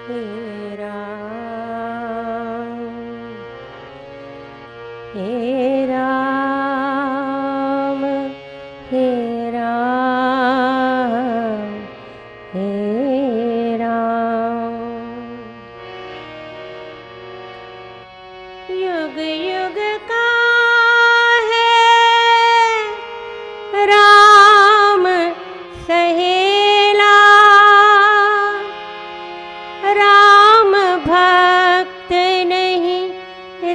हे राम, हे राम, हे राम, हे राम। युग युग का है राम सहेला, राम भक्त नहीं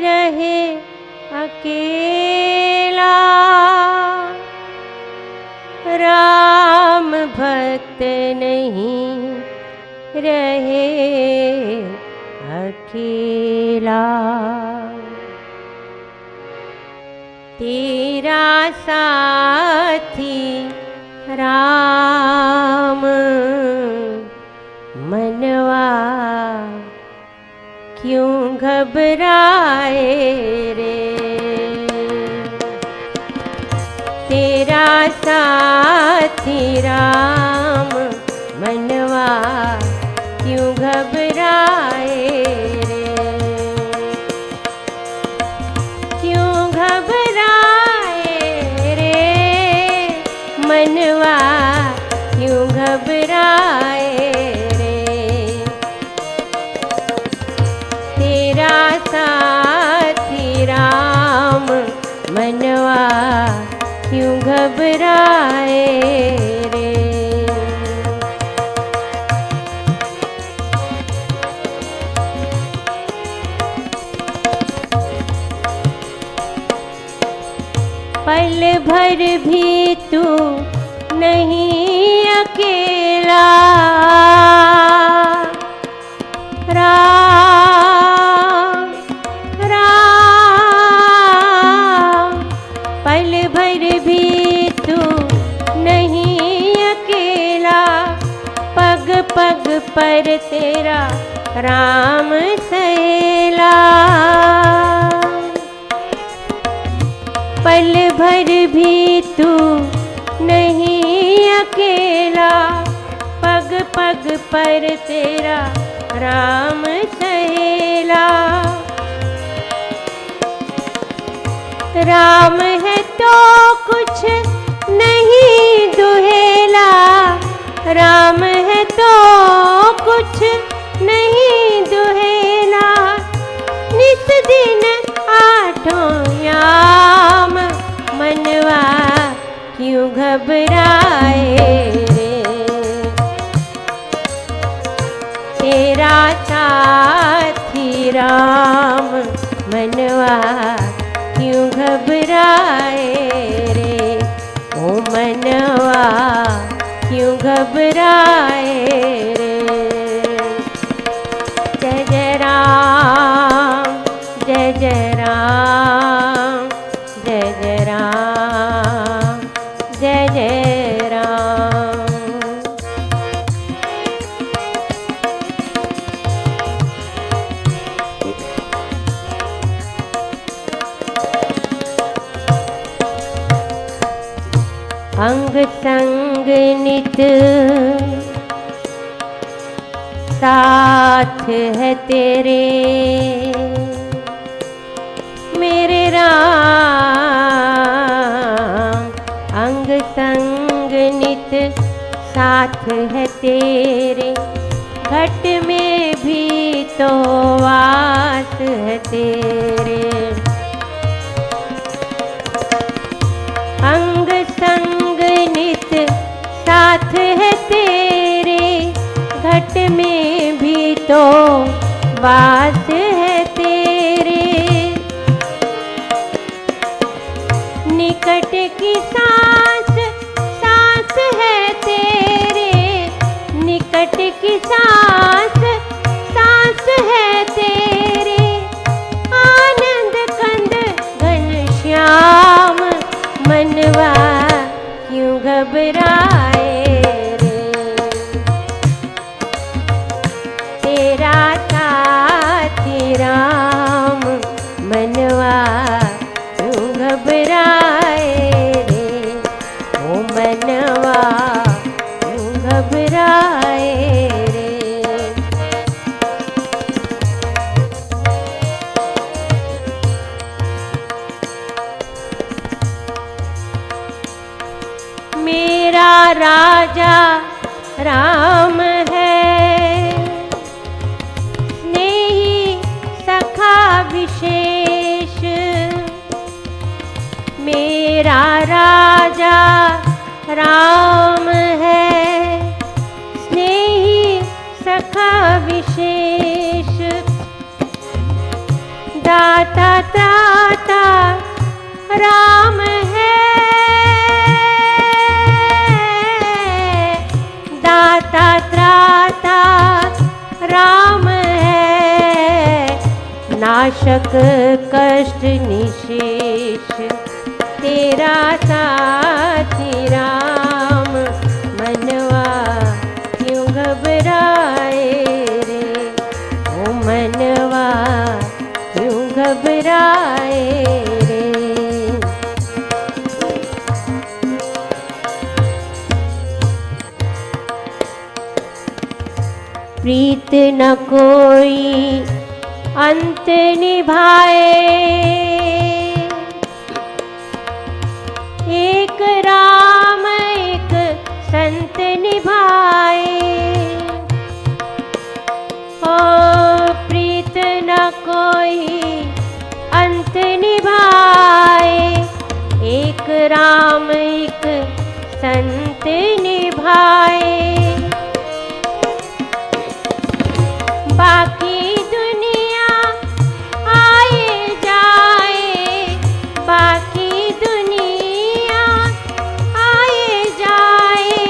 रहे अकेला, राम भक्त नहीं रहे अकेला। तेरा साथी राम, मनवा क्यों घबराए रे। तेरा साथी राम, मनवा क्यों घबराए रे। क्यों घबराए रे, मनवा क्यों घबराए रे। तेरा साथी राम, मनवा क्यों घबराए रे। पल भर भी तू नहीं अकेला, राम राम। पल भर भी तू नहीं अकेला, पग पग पर तेरा राम सहेला। पल भर भी तू नहीं अकेला, पग पग पर तेरा राम सहेला। राम है तो कुछ नहीं दुहेला, राम है तो कुछ नहीं दुहेला। नित दिन आठों याम, मनवा क्यों घबराए रे। तेरा साथी राम, मनवा क्यों घबराए रे। ओ मनवा क्यों घबराए रे। जय जय राम, जय जय राम, जय जय राम, जय जय राम। अंग संग नित साथ है तेरे, मेरे राम। अंग संग नित साथ है तेरे, घट में भी तो वास है तेरे। अंग संग नित साथ है तेरे, घट में भी तो वास है तेरे। निकट की सांस सांस है तेरे, निकट की सांस सांस है तेरे। आनंद कंद घनश्याम, मनवा क्यों घबराए रे। तेरा साथी राम, मनवा क्यों घबराए रे। ओ मनवा क्यों घबराए रे। राजा राम है, स्नेही सखा विशेष। मेरा राजा राम है, स्नेही सखा विशेष। दाता त्राता राम है, दाता त्राता राम है। नाशक कष्ट निशेष, तेरा साथी राम। मनवा क्यों घबराए रे, ओ मनवा क्यों घबराए रे। प्रीत न कोई अंत निभाए, एक राम एक संत निभाए। ओ प्रीत न कोई अंत निभाए, एक राम एक संत निभाए। बाकी दुनिया आए जाए, बाकी दुनिया आए जाए।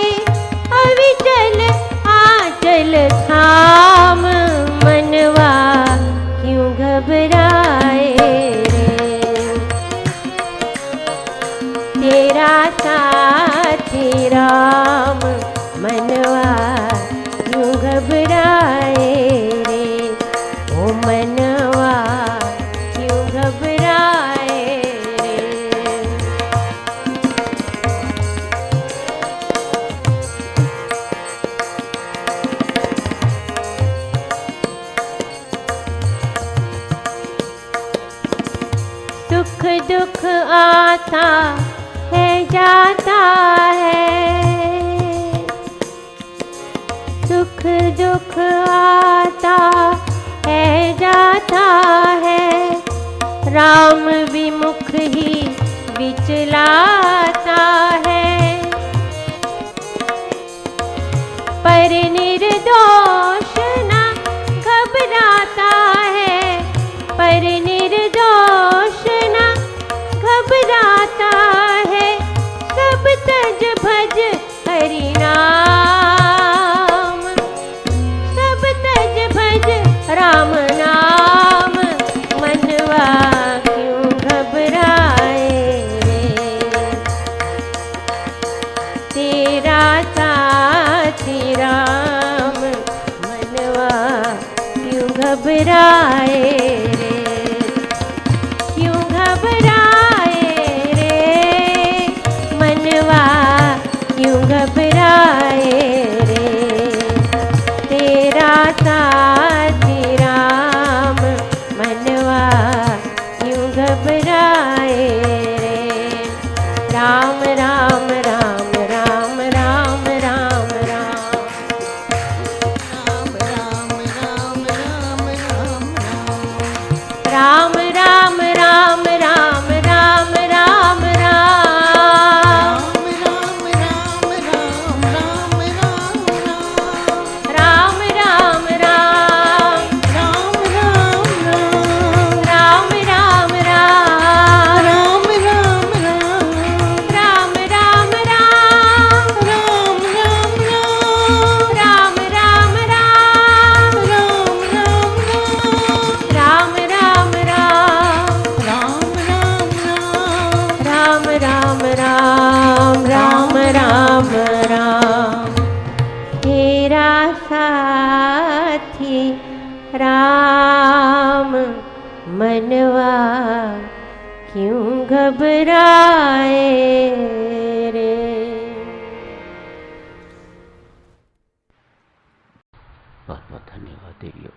अविचल आंचल थाम, मनवा क्यों घबराए रे। तेरा साथी राम, मनवा क्यों घबराए रे, ओ मनवा क्यों घबराए रे। सुख दुख आता है जाता है, सुख दुख आता है जाता है। राम विमुख ही विचलाता है, पर निर्दोष न घबराता है, पर निर्दोष न घबराता है। सब तज भज हरि नाम, सब तज भज राम नाम। मनवा क्यों घबराए रे, तेरा साथी राम। मनवा क्यों घबराए रे, क्यों घबराए रे। मनवा क्यों घबराए रे, तेरा साथी राम। मनवा क्यों घबराए रे। राम राम राम राम राम राम राम, राम राम राम राम राम राम राम, राम राम राम, राम राम राम, राम राम राम, राम राम राम, राम राम राम, राम राम राम। तेरा साथी राम, मनवा क्यों घबराए रे। बहुत बहुत धन्यवाद देवियों।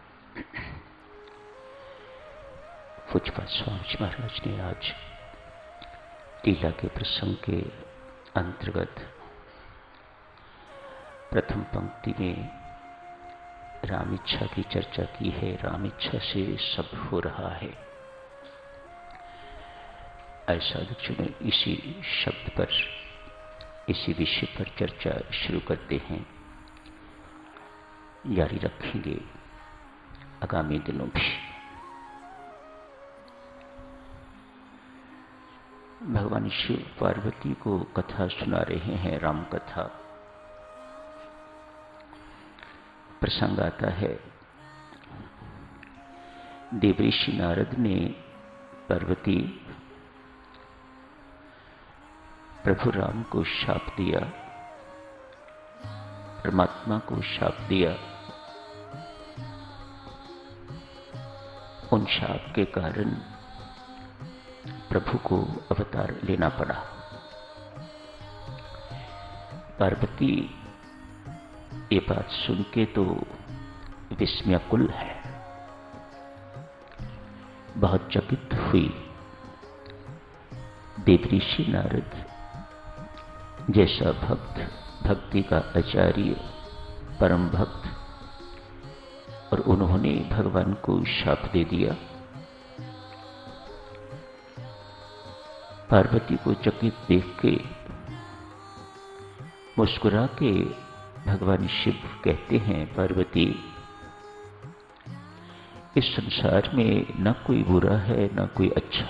पूज्यपाद स्वामी जी महाराज ने आज लीला के प्रसंग के अंतर्गत प्रथम पंक्ति में राम इच्छा की चर्चा की है। राम इच्छा से सब हो रहा है। ऐसा दक्षिण इसी शब्द पर, इसी विषय पर चर्चा शुरू करते हैं, जारी रखेंगे आगामी दिनों भी। भगवान शिव पार्वती को कथा सुना रहे हैं, राम कथा। प्रसंग आता है, देवऋषि नारद ने पार्वती प्रभु राम को शाप दिया, परमात्मा को शाप दिया। उन शाप के कारण प्रभु को अवतार लेना पड़ा। पार्वती ये बात सुन के तो विस्मयाकुल है, बहुत चकित हुई। देवऋषि नारद जैसा भक्त, भक्ति का आचार्य, परम भक्त, और उन्होंने भगवान को शाप दे दिया। पार्वती को चकित देख के मुस्कुरा के भगवान शिव कहते हैं, पार्वती, इस संसार में न कोई बुरा है, न कोई अच्छा,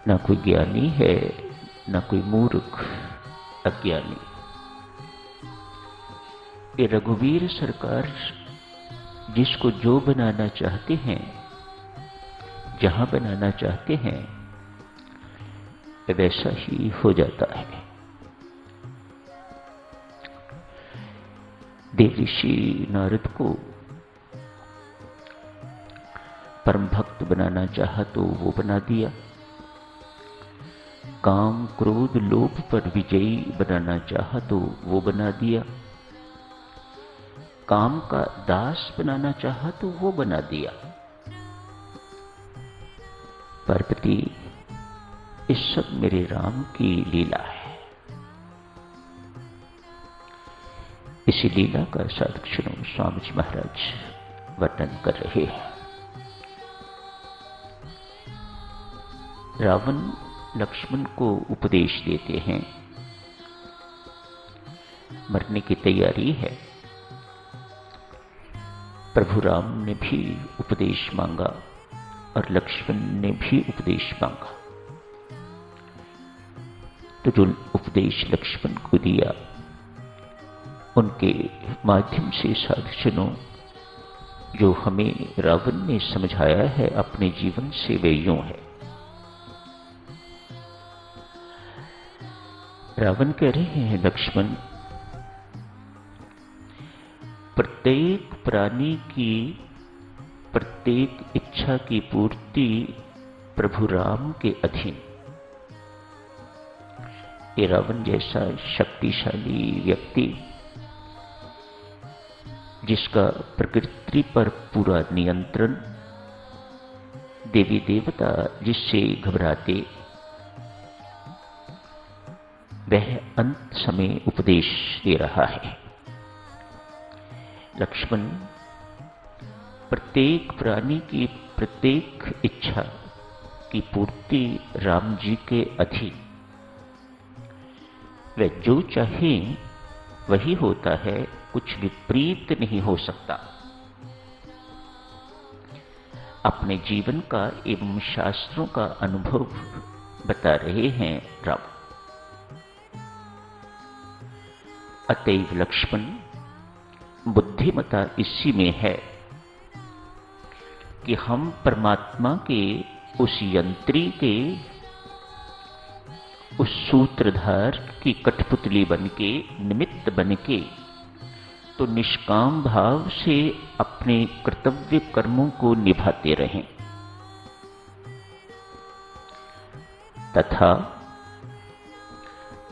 न कोई ज्ञानी है, न कोई मूर्ख अज्ञानी। ये रघुवीर सरकार जिसको जो बनाना चाहते हैं, जहां बनाना चाहते हैं, वैसा ही हो जाता है। देवऋषि नारद को परम भक्त बनाना चाहा तो वो बना दिया। काम क्रोध लोभ पर विजयी बनाना चाहा तो वो बना दिया। काम का दास बनाना चाहा तो वो बना दिया। पार्वती, इस सब मेरे राम की लीला है। इसी लीला का साक्षण स्वामी जी महाराज वर्णन कर रहे हैं। रावण लक्ष्मण को उपदेश देते हैं, मरने की तैयारी है। प्रभु राम ने भी उपदेश मांगा और लक्ष्मण ने भी उपदेश मांगा। तो जो उपदेश लक्ष्मण को दिया, उनके माध्यम से साधुजनों जो हमें रावण ने समझाया है अपने जीवन से, वे यूं है। रावण कह रहे हैं, लक्ष्मण, प्रत्येक प्राणी की प्रत्येक इच्छा की पूर्ति प्रभु राम के अधीन। ये रावण जैसा शक्तिशाली व्यक्ति, जिसका प्रकृति पर पूरा नियंत्रण, देवी देवता जिससे घबराते, वह अंत समय उपदेश दे रहा है। लक्ष्मण, प्रत्येक प्राणी की प्रत्येक इच्छा की पूर्ति राम जी के अधीन। वह जो चाहे वही होता है, कुछ विपरीत नहीं हो सकता। अपने जीवन का एवं शास्त्रों का अनुभव बता रहे हैं राम। अतएव लक्ष्मण, बुद्धिमता इसी में है कि हम परमात्मा के उस यंत्री के, उस सूत्रधार की कठपुतली बनके, निमित्त बनके, तो निष्काम भाव से अपने कर्तव्य कर्मों को निभाते रहें तथा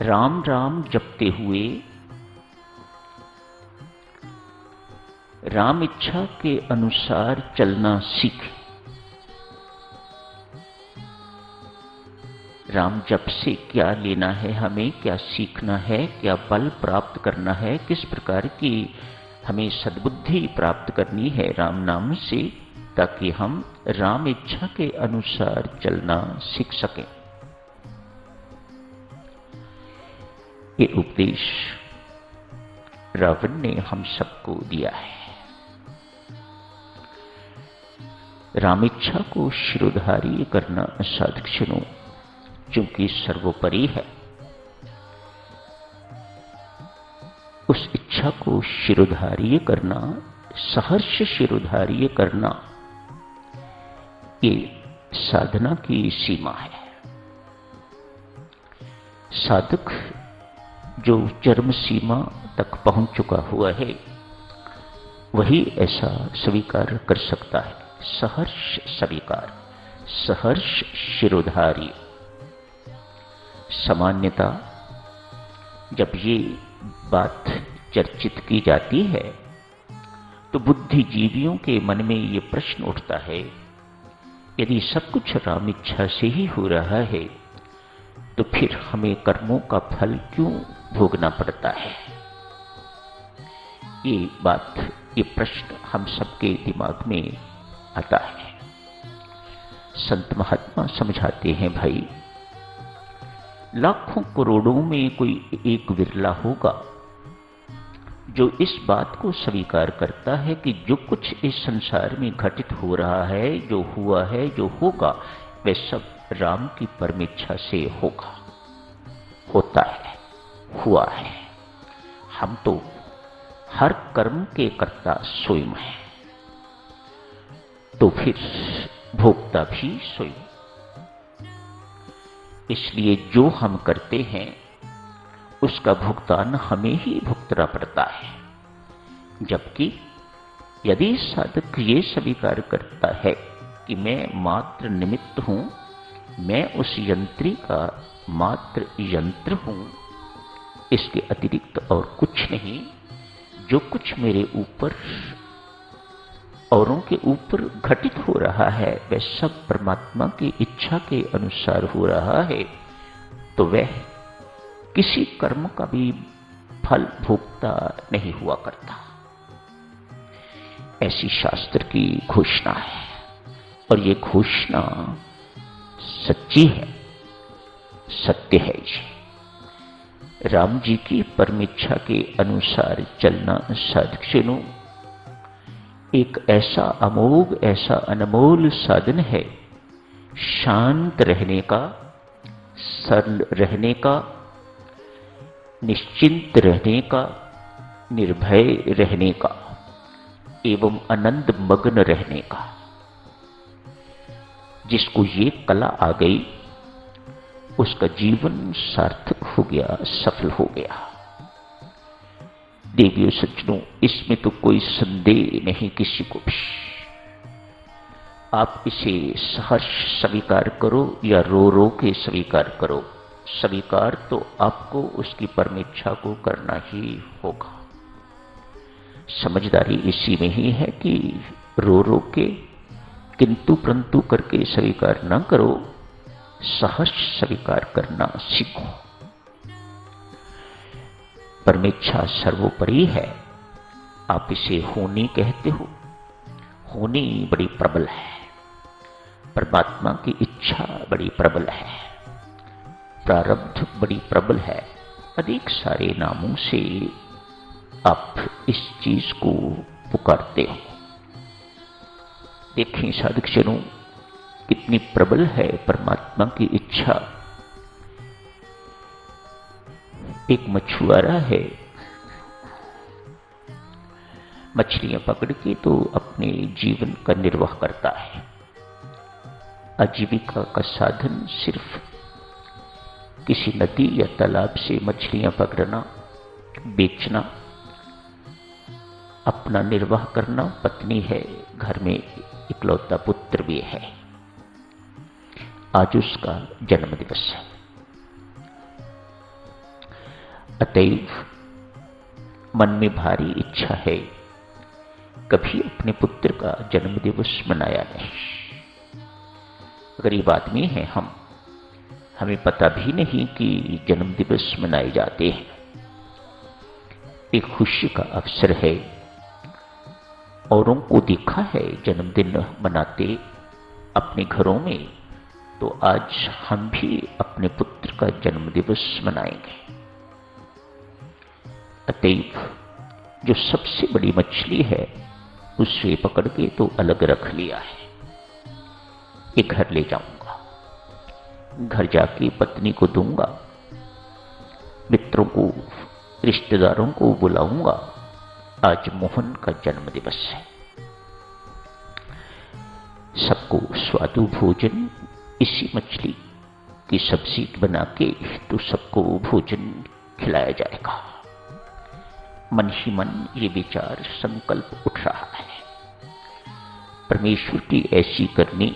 राम राम जपते हुए राम इच्छा के अनुसार चलना सीखें। राम जप से क्या लेना है, हमें क्या सीखना है, क्या बल प्राप्त करना है, किस प्रकार की हमें सद्बुद्धि प्राप्त करनी है राम नाम से, ताकि हम राम इच्छा के अनुसार चलना सीख सकें। ये उपदेश रावण ने हम सबको दिया है। राम इच्छा को शिरोधार्य करना साधकजनों चूंकि सर्वोपरि है, उस इच्छा को शिरोधार्य करना, सहर्ष शिरोधार्य करना, ये साधना की सीमा है। साधक जो चरम सीमा तक पहुंच चुका हुआ है वही ऐसा स्वीकार कर सकता है। सहर्ष स्वीकार, सहर्ष शिरोधार्य। सामान्यता जब ये बात चर्चित की जाती है तो बुद्धिजीवियों के मन में ये प्रश्न उठता है, यदि सब कुछ राम इच्छा से ही हो रहा है तो फिर हमें कर्मों का फल क्यों भोगना पड़ता है? ये बात, ये प्रश्न हम सबके दिमाग में आता है। संत महात्मा समझाते हैं, भाई लाखों करोड़ों में कोई एक विरला होगा जो इस बात को स्वीकार करता है कि जो कुछ इस संसार में घटित हो रहा है, जो हुआ है, जो होगा, वह सब राम की परम इच्छा से होगा, होता है, हुआ है। हम तो हर कर्म के कर्ता स्वयं हैं, तो फिर भोक्ता भी स्वयं। इसलिए जो हम करते हैं उसका भुगतान हमें ही भुगतना पड़ता है। जबकि यदि साधक ये स्वीकार करता है कि मैं मात्र निमित्त हूं, मैं उस यंत्री का मात्र यंत्र हूं, इसके अतिरिक्त और कुछ नहीं, जो कुछ मेरे ऊपर, औरों के ऊपर घटित हो रहा है वह सब परमात्मा की इच्छा के अनुसार हो रहा है, तो वह किसी कर्म का भी फल भोगता नहीं हुआ करता। ऐसी शास्त्र की घोषणा है और ये घोषणा सच्ची है, सत्य है। जी राम जी की परम इच्छा के अनुसार चलना साधकजनों एक ऐसा अमोघ, ऐसा अनमोल साधन है, शांत रहने का, सरल रहने का, निश्चिंत रहने का, निर्भय रहने का एवं आनंद मग्न रहने का। जिसको ये कला आ गई उसका जीवन सार्थक हो गया, सफल हो गया। देवियों सज्जनों, इसमें तो कोई संदेह नहीं किसी को भी। आप इसे सहर्ष स्वीकार करो या रो रो के स्वीकार करो, स्वीकार तो आपको उसकी परम इच्छा को करना ही होगा। समझदारी इसी में ही है कि रो रो के, किंतु परंतु करके स्वीकार न करो, सहर्ष स्वीकार करना सीखो। परमेच्छा सर्वोपरि है। आप इसे होनी कहते हो, होनी बड़ी प्रबल है, परमात्मा की इच्छा बड़ी प्रबल है, प्रारब्ध बड़ी प्रबल है। अनेक सारे नामों से आप इस चीज को पुकारते हो। देखें साधकजनों, कितनी प्रबल है परमात्मा की इच्छा। एक मछुआरा है, मछलियां पकड़ के तो अपने जीवन का निर्वाह करता है। आजीविका का साधन सिर्फ किसी नदी या तालाब से मछलियां पकड़ना, बेचना, अपना निर्वाह करना। पत्नी है, घर में इकलौता पुत्र भी है। आज उसका जन्म दिवस है। अतएव मन में भारी इच्छा है, कभी अपने पुत्र का जन्म दिवस मनाया नहीं। गरीब आदमी है हम, हमें पता भी नहीं कि जन्म दिवस मनाए जाते हैं। एक खुशी का अवसर है। औरों को देखा है जन्मदिन मनाते अपने घरों में, तो आज हम भी अपने पुत्र का जन्म दिवस मनाएंगे। अतएव जो सबसे बड़ी मछली है उसे पकड़ के तो अलग रख लिया है। ये घर ले जाऊंगा, घर जाके पत्नी को दूंगा, मित्रों को, रिश्तेदारों को बुलाऊंगा। आज मोहन का जन्म दिवस है। सबको स्वादु भोजन, इसी मछली की सब्जी बना के तो सबको भोजन खिलाया जाएगा। मन ही मन ये विचार संकल्प उठ रहा है। परमेश्वर की ऐसी करनी,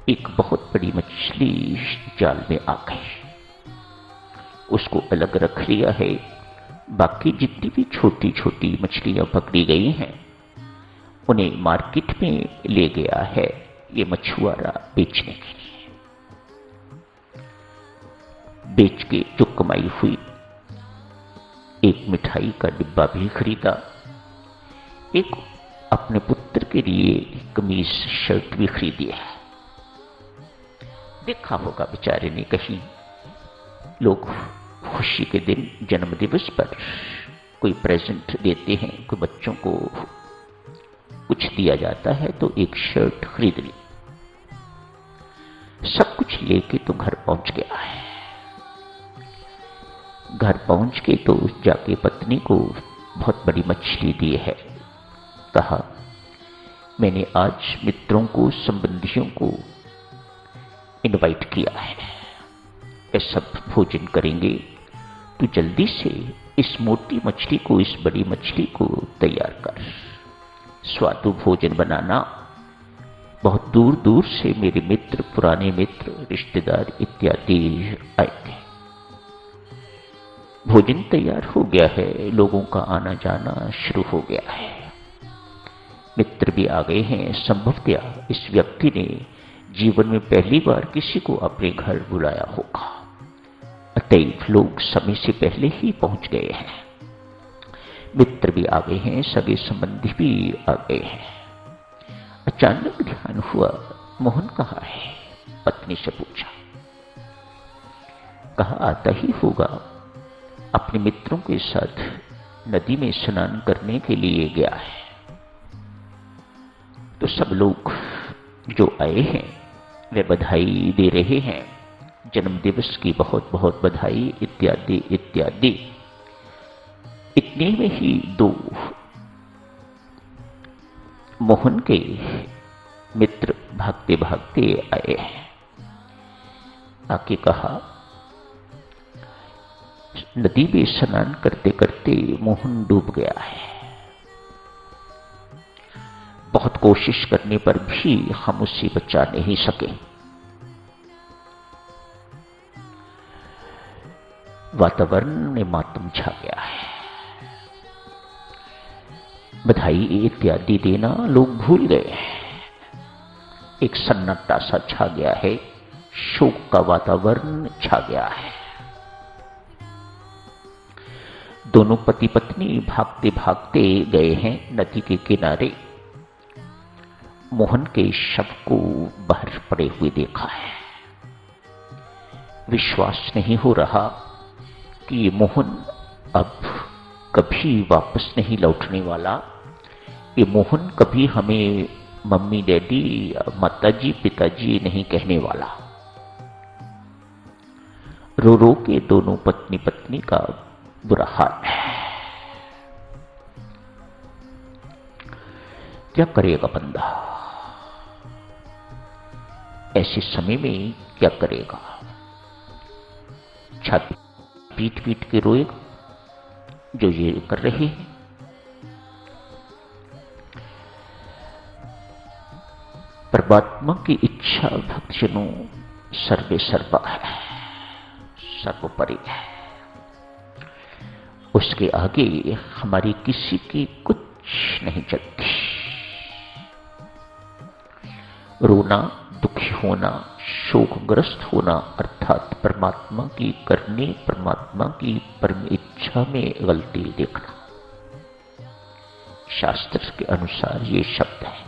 एक बहुत बड़ी मछली जाल में आ गई, उसको अलग रख लिया है। बाकी जितनी भी छोटी छोटी मछलियां पकड़ी गई हैं उन्हें मार्केट में ले गया है ये मछुआरा बेचने के लिए। बेच के जो कमाई हुई, एक मिठाई का डिब्बा भी खरीदा, एक अपने पुत्र के लिए कमीज शर्ट भी खरीदी है। देखा होगा बेचारे ने कहीं लोग खुशी के दिन, जन्म दिवस पर कोई प्रेजेंट देते हैं, कोई बच्चों को कुछ दिया जाता है तो एक शर्ट खरीद ली। सब कुछ लेके तो घर पहुंच गया है। घर पहुंच के तो जाके पत्नी को बहुत बड़ी मछली दी है। कहा, मैंने आज मित्रों को, संबंधियों को इनवाइट किया है, ये सब भोजन करेंगे, तो जल्दी से इस मोटी मछली को, इस बड़ी मछली को तैयार कर। स्वादु भोजन बनाना। बहुत दूर दूर से मेरे मित्र, पुराने मित्र, रिश्तेदार इत्यादि आएंगे। भोजन तैयार हो गया है, लोगों का आना जाना शुरू हो गया है। मित्र भी आ गए हैं। संभवतः इस व्यक्ति ने जीवन में पहली बार किसी को अपने घर बुलाया होगा, अतएव लोग समय से पहले ही पहुंच गए हैं। मित्र भी आ गए हैं, सगे संबंधी भी आ गए हैं। अचानक ध्यान हुआ, मोहन कहाँ है? पत्नी से पूछा। कहा, आता ही होगा, अपने मित्रों के साथ नदी में स्नान करने के लिए गया है। तो सब लोग जो आए हैं वे बधाई दे रहे हैं, जन्मदिवस की बहुत बहुत बधाई इत्यादि इत्यादि। इतने में ही दो मोहन के मित्र भागते भागते आए हैं। आके कहा, नदी में स्नान करते करते मोहन डूब गया है। बहुत कोशिश करने पर भी हम उसे बचा नहीं सके। वातावरण में मातम छा गया है। बधाई इत्यादि देना लोग भूल गए। एक सन्नाटा सा छा गया है, शोक का वातावरण छा गया है। दोनों पति पत्नी भागते भागते गए हैं नदी के किनारे। मोहन के शव को बाहर पड़े हुए देखा है। विश्वास नहीं हो रहा कि ये मोहन अब कभी वापस नहीं लौटने वाला। ये मोहन कभी हमें मम्मी डैडी, माताजी, पिताजी नहीं कहने वाला। रो रो के दोनों पत्नी पत्नी का बुरा हाल है। क्या करेगा बंदा? ऐसे समय में क्या करेगा? छाती पीट पीट के रोएगा, जो ये कर रहे हैं। परमात्मा की इच्छा भक्तजनों सर्वे सर्वा है, सर्वोपरि है। उसके आगे हमारी किसी की कुछ नहीं चलती। रोना, दुखी होना, शोकग्रस्त होना अर्थात परमात्मा की करने, परमात्मा की परम इच्छा में गलती देखना। शास्त्र के अनुसार ये शब्द है,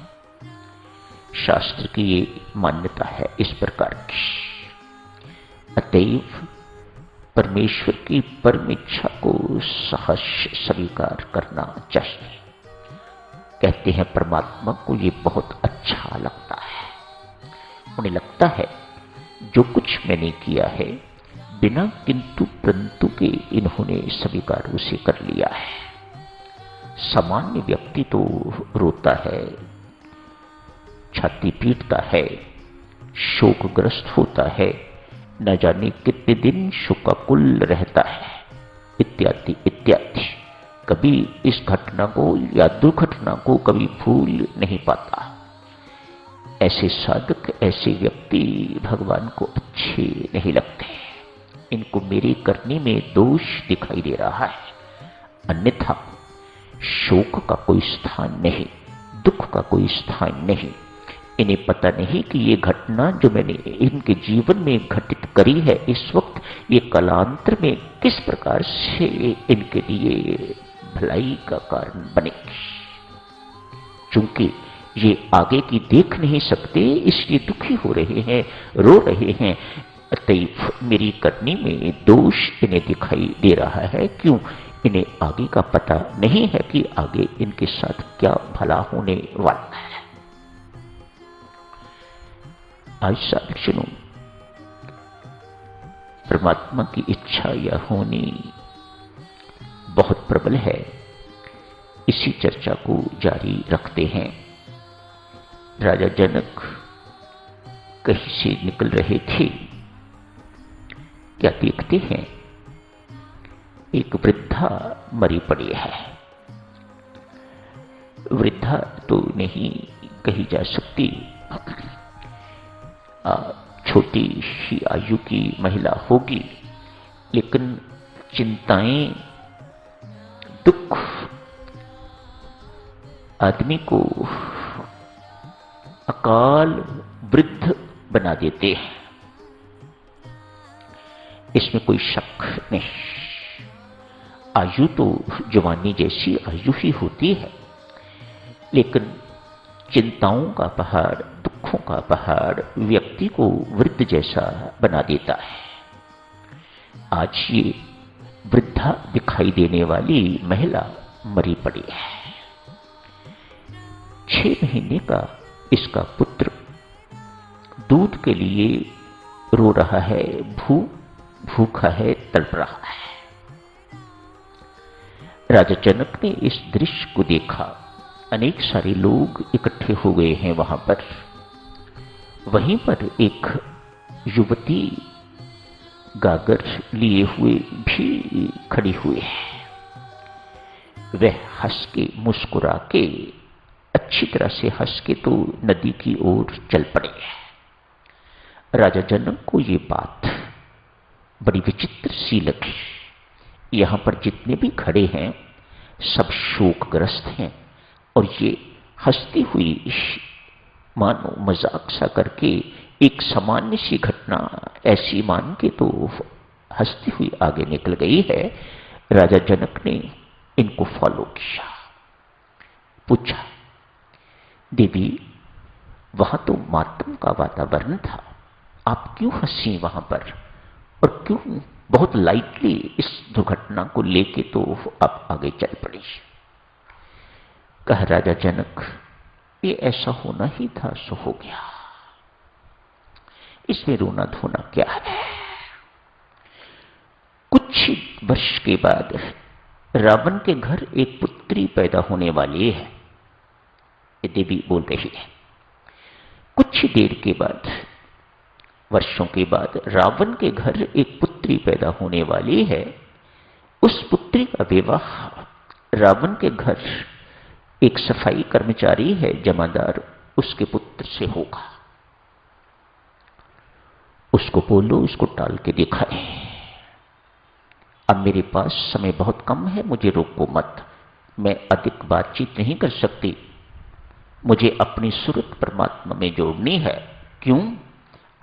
शास्त्र की ये मान्यता है इस प्रकार की। अतएव परमेश्वर की परम इच्छा को सहर्ष स्वीकार करना चाहिए। कहते हैं परमात्मा को ये बहुत अच्छा लगता है, उन्हें लगता है जो कुछ मैंने किया है बिना किंतु परंतु के इन्होंने स्वीकार उसे कर लिया है। सामान्य व्यक्ति तो रोता है, छाती पीटता है, शोकग्रस्त होता है, न जाने कितने दिन शोकाकुल रहता है, इत्यादि इत्यादि। कभी इस घटना को या दुर्घटना को कभी भूल नहीं पाता। ऐसे साधक, ऐसे व्यक्ति भगवान को अच्छे नहीं लगते। इनको मेरे करने में दोष दिखाई दे रहा है, अन्यथा शोक का कोई स्थान नहीं, दुख का कोई स्थान नहीं। इन्हें पता नहीं कि ये घटना जो मैंने इनके जीवन में घटित करी है इस वक्त, ये कालांतर में किस प्रकार से इनके लिए भलाई का कारण बनेगी। चूंकि ये आगे की देख नहीं सकते, इसलिए दुखी हो रहे हैं, रो रहे हैं। अतएव मेरी करनी में दोष इन्हें दिखाई दे रहा है। क्यों? इन्हें आगे का पता नहीं है कि आगे इनके साथ क्या भला होने वाला है। आज साधक परमात्मा की इच्छा या होनी बहुत प्रबल है। इसी चर्चा को जारी रखते हैं। राजा जनक कहीं से निकल रहे थे, क्या देखते हैं एक वृद्धा मरी पड़ी है। वृद्धा तो नहीं कही जा सकती, छोटी ही आयु की महिला होगी, लेकिन चिंताएं, दुख आदमी को अकाल वृद्ध बना देते हैं, इसमें कोई शक नहीं। आयु तो जवानी जैसी आयु ही होती है, लेकिन चिंताओं का पहाड़, दुखों का पहाड़ व्यक्ति को वृद्ध जैसा बना देता है। आज ये वृद्धा दिखाई देने वाली महिला मरी पड़ी है। 6 महीने का इसका पुत्र दूध के लिए रो रहा है, भूखा है, तड़प रहा है। राजा जनक ने इस दृश्य को देखा। अनेक सारे लोग इकट्ठे हो गए हैं वहां पर। वहीं पर एक युवती गागर लिए हुए भी खड़ी हुई है। वह हंस के, मुस्कुरा के, अच्छी तरह से हंस के तो नदी की ओर चल पड़े। राजा जनक को ये बात बड़ी विचित्र सी लगी। यहां पर जितने भी खड़े हैं सब शोकग्रस्त हैं, और ये हंसती हुई मानो मजाक सा करके एक सामान्य सी घटना ऐसी मान के तो हंसती हुई आगे निकल गई है। राजा जनक ने इनको फॉलो किया, पूछा, देवी वहां तो मातम का वातावरण था, आप क्यों हंसी वहां पर, और क्यों बहुत लाइटली इस दुर्घटना को लेके तो आप आगे चल पड़ी। कहा राजा जनक, ये ऐसा होना ही था सो हो गया, इसमें रोना धोना क्या है। कुछ वर्ष के बाद रावण के घर एक पुत्री पैदा होने वाली है, ये देवी बोल रही है। कुछ देर के बाद, वर्षों के बाद रावण के घर एक पुत्री पैदा होने वाली है। उस पुत्री का विवाह रावण के घर एक सफाई कर्मचारी है, जमादार, उसके पुत्र से होगा। उसको बोलो इसको टाल के दिखाए। अब मेरे पास समय बहुत कम है, मुझे रोको मत, मैं अधिक बातचीत नहीं कर सकती। मुझे अपनी सूरत परमात्मा में जोड़नी है। क्यों?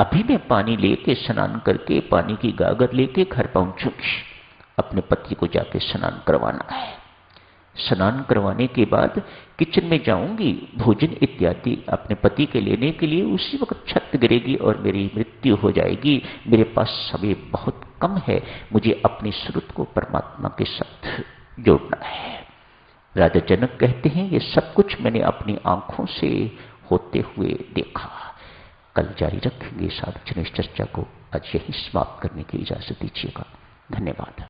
अभी मैं पानी लेके स्नान करके पानी की गागर लेके घर पहुंचूंगी। अपने पति को जाके स्नान करवाना है। स्नान करवाने के बाद किचन में जाऊंगी, भोजन इत्यादि अपने पति के लेने के लिए। उसी वक्त छत गिरेगी और मेरी मृत्यु हो जाएगी। मेरे पास समय बहुत कम है, मुझे अपनी श्रुत को परमात्मा के साथ जोड़ना है। राजा जनक कहते हैं ये सब कुछ मैंने अपनी आंखों से होते हुए देखा। कल जारी रखेंगे साधुजनों इस चर्चा को। आज यही समाप्त करने की इजाजत दीजिएगा। धन्यवाद।